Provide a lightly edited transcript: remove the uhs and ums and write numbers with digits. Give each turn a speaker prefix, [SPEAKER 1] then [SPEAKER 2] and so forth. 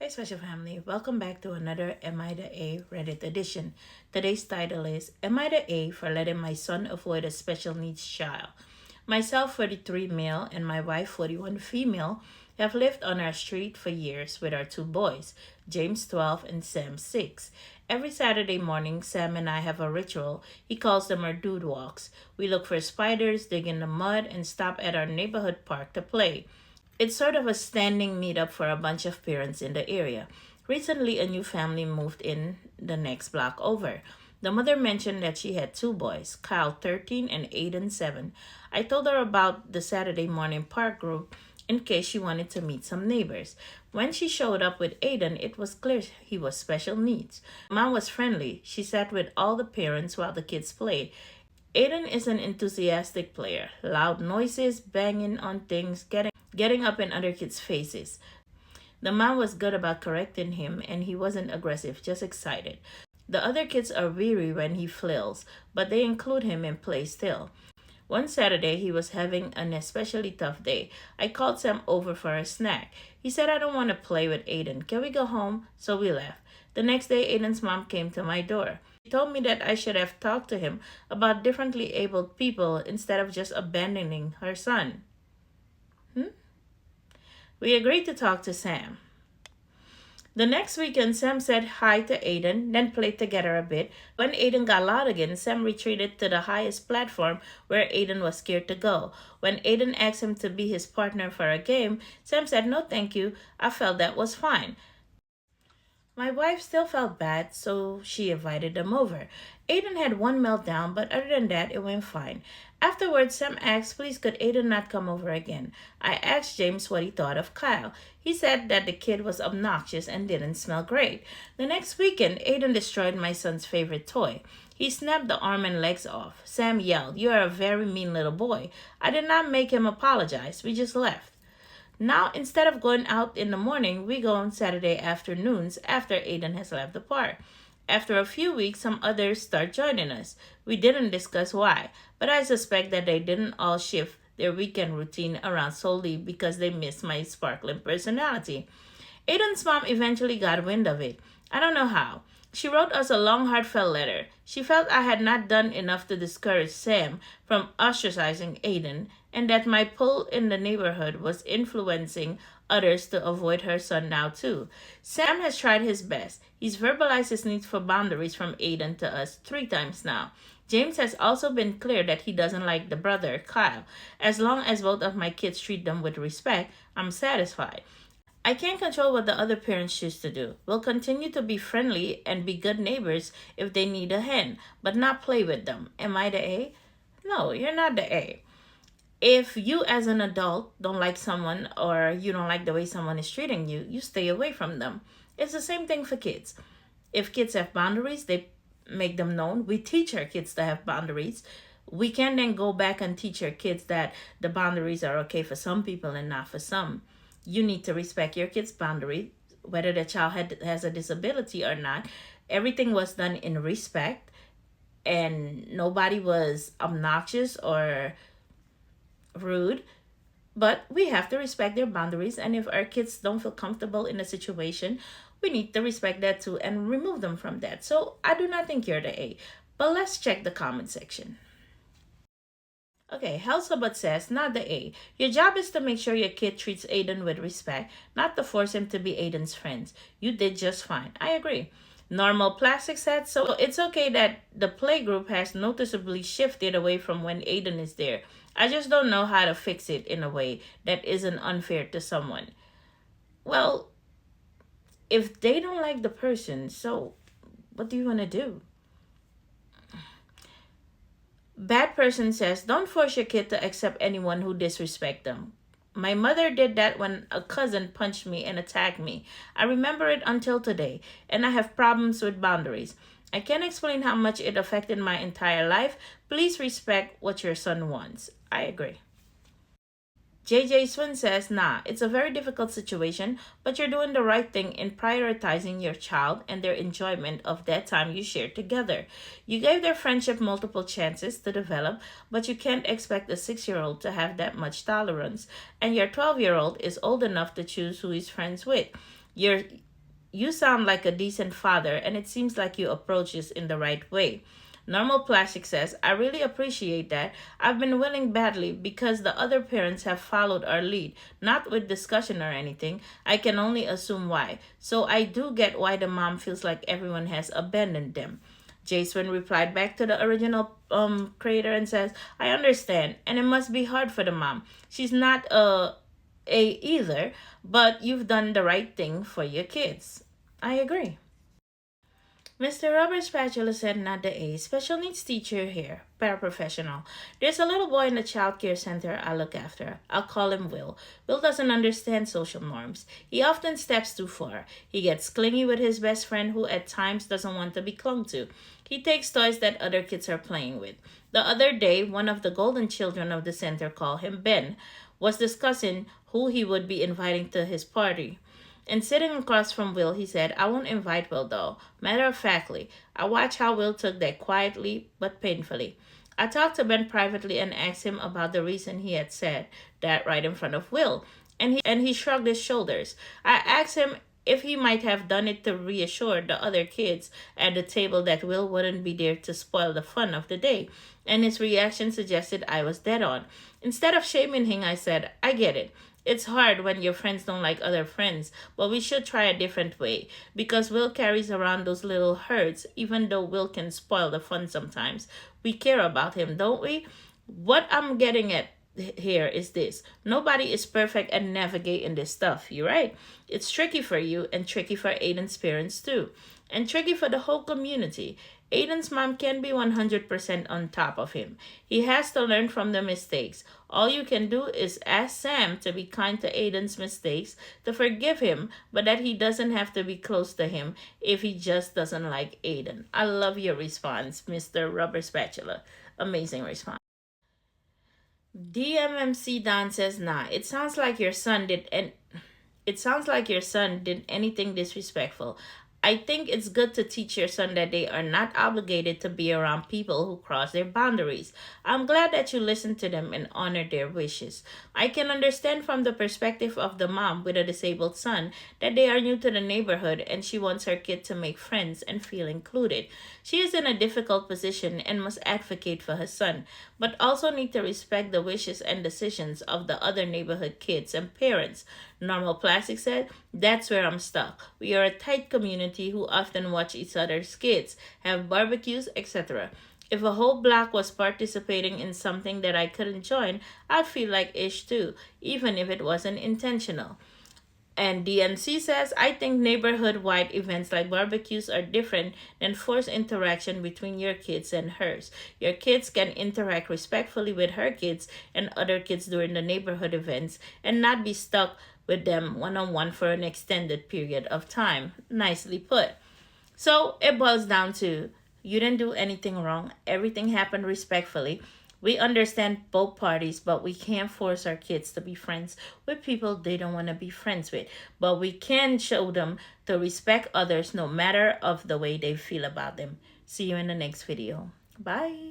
[SPEAKER 1] Hey, special family, welcome back to another Am I the A Reddit edition. Today's title is Am I the A for letting my son avoid a special needs child? Myself, 43 male, and my wife, 41 female, have lived on our street for years with our two boys, James, 12, and Sam, 6. Every Saturday morning, Sam and I have a ritual. He calls them our dude walks. We look for spiders, dig in the mud, and stop at our neighborhood park to play. It's sort of a standing meetup for a bunch of parents in the area. Recently, a new family moved in the next block over. The mother mentioned that she had two boys, Kyle 13 and Aiden 7. I told her about the Saturday morning park group in case she wanted to meet some neighbors. When she showed up with Aiden, it was clear he was special needs. Mom was friendly. She sat with all the parents while the kids played. Aiden is an enthusiastic player. Loud noises, banging on things, getting up in other kids' faces. The mom was good about correcting him, and he wasn't aggressive, just excited. The other kids are weary when he flails, but they include him in play still. One Saturday, he was having an especially tough day. I called Sam over for a snack. He said, I don't want to play with Aiden. Can we go home? So we left. The next day, Aiden's mom came to my door. She told me that I should have talked to him about differently abled people instead of just abandoning her son. We agreed to talk to Sam. The next weekend, Sam said hi to Aiden, then played together a bit. When Aiden got loud again, Sam retreated to the highest platform where Aiden was scared to go. When Aiden asked him to be his partner for a game, Sam said, No, thank you. I felt that was fine. My wife still felt bad, so she invited them over. Aiden had one meltdown, but other than that, it went fine. Afterwards, Sam asked, please could Aiden not come over again? I asked James what he thought of Kyle. He said that the kid was obnoxious and didn't smell great. The next weekend, Aiden destroyed my son's favorite toy. He snapped the arm and legs off. Sam yelled, You are a very mean little boy. I did not make him apologize. We just left. Now, instead of going out in the morning, we go on Saturday afternoons after Aiden has left the park. After a few weeks, some others start joining us. We didn't discuss why, but I suspect that they didn't all shift their weekend routine around solely because they miss my sparkling personality. Aiden's mom eventually got wind of it. I don't know how. She wrote us a long, heartfelt letter. She felt I had not done enough to discourage Sam from ostracizing Aiden, and that my pull in the neighborhood was influencing others to avoid her son now too. Sam has tried his best. He's verbalized his need for boundaries from Aiden to us 3 times now. James has also been clear that he doesn't like the brother, Kyle. As long as both of my kids treat them with respect, I'm satisfied. I can't control what the other parents choose to do. We'll continue to be friendly and be good neighbors if they need a hand, but not play with them. Am I the A? No, you're not the A. If you as an adult don't like someone or you don't like the way someone is treating you, you stay away from them. It's the same thing for kids. If kids have boundaries, they make them known. We teach our kids to have boundaries. We can then go back and teach our kids that the boundaries are okay for some people and not for some. You need to respect your kid's boundary, whether the child has a disability or not. Everything was done in respect, and nobody was obnoxious or rude. But we have to respect their boundaries, and if our kids don't feel comfortable in a situation, we need to respect that too and remove them from that. So I do not think you're the A. But let's check the comment section. Okay, Helsabot says, not the A. Your job is to make sure your kid treats Aiden with respect, not to force him to be Aiden's friends. You did just fine. I agree. Normal Plastic said, so it's okay that the playgroup has noticeably shifted away from when Aiden is there. I just don't know how to fix it in a way that isn't unfair to someone. Well, if they don't like the person, so what do you want to do? Bad person says, don't force your kid to accept anyone who disrespects them. My mother did that when a cousin punched me and attacked me. I remember it until today, and I have problems with boundaries. I can't explain how much it affected my entire life. Please respect what your son wants. I agree. JJ Swin says, nah, it's a very difficult situation, but you're doing the right thing in prioritizing your child and their enjoyment of that time you shared together. You gave their friendship multiple chances to develop, but you can't expect a 6-year-old to have that much tolerance, and your 12-year-old is old enough to choose who he's friends with. You're You sound like a decent father, and it seems like you approach this in the right way. Normal Plastic says, I really appreciate that. I've been willing badly because the other parents have followed our lead, not with discussion or anything. I can only assume why. So I do get why the mom feels like everyone has abandoned them. Jason replied back to the original creator and says, I understand, and it must be hard for the mom. She's not a either, but you've done the right thing for your kids. I agree. Mr. Robert Spatula said, not the A. Special needs teacher here, paraprofessional. There's a little boy in the child care center I look after. I'll call him Will. Will doesn't understand social norms. He often steps too far. He gets clingy with his best friend who at times doesn't want to be clung to. He takes toys that other kids are playing with. The other day, one of the golden children of the center, called him Ben, was discussing who he would be inviting to his party. And sitting across from Will, he said, I won't invite Will though. Matter of factly, I watched how Will took that quietly but painfully. I talked to Ben privately and asked him about the reason he had said that right in front of Will. And he shrugged his shoulders. I asked him if he might have done it to reassure the other kids at the table that Will wouldn't be there to spoil the fun of the day. And his reaction suggested I was dead on. Instead of shaming him, I said, I get it. It's hard when your friends don't like other friends, but we should try a different way because Will carries around those little hurts, even though Will can spoil the fun sometimes. We care about him, don't we? What I'm getting at here is this. Nobody is perfect at navigating this stuff, you're right. It's tricky for you and tricky for Aiden's parents too, and tricky for the whole community. Aiden's mom can be 100% on top of him. He has to learn from the mistakes. All you can do is ask Sam to be kind to Aiden's mistakes, to forgive him, but that he doesn't have to be close to him if he just doesn't like Aiden. I love your response, Mr. Rubber Spatula. Amazing response. DMMC Don says, nah, it sounds like your son did anything disrespectful. I think it's good to teach your son that they are not obligated to be around people who cross their boundaries. I'm glad that you listen to them and honor their wishes. I can understand from the perspective of the mom with a disabled son that they are new to the neighborhood and she wants her kid to make friends and feel included. She is in a difficult position and must advocate for her son, but also need to respect the wishes and decisions of the other neighborhood kids and parents. Normal Plastic said, that's where I'm stuck. We are a tight community who often watch each other's kids, have barbecues, etc. If a whole block was participating in something that I couldn't join, I'd feel like ish too, even if it wasn't intentional. And DNC says, I think neighborhood-wide events like barbecues are different than forced interaction between your kids and hers. Your kids can interact respectfully with her kids and other kids during the neighborhood events and not be stuck with them one-on-one for an extended period of time. Nicely put. So it boils down to, you didn't do anything wrong. Everything happened respectfully. We understand both parties, but we can't force our kids to be friends with people they don't want to be friends with. But we can show them to respect others no matter of the way they feel about them. See you in the next video. Bye.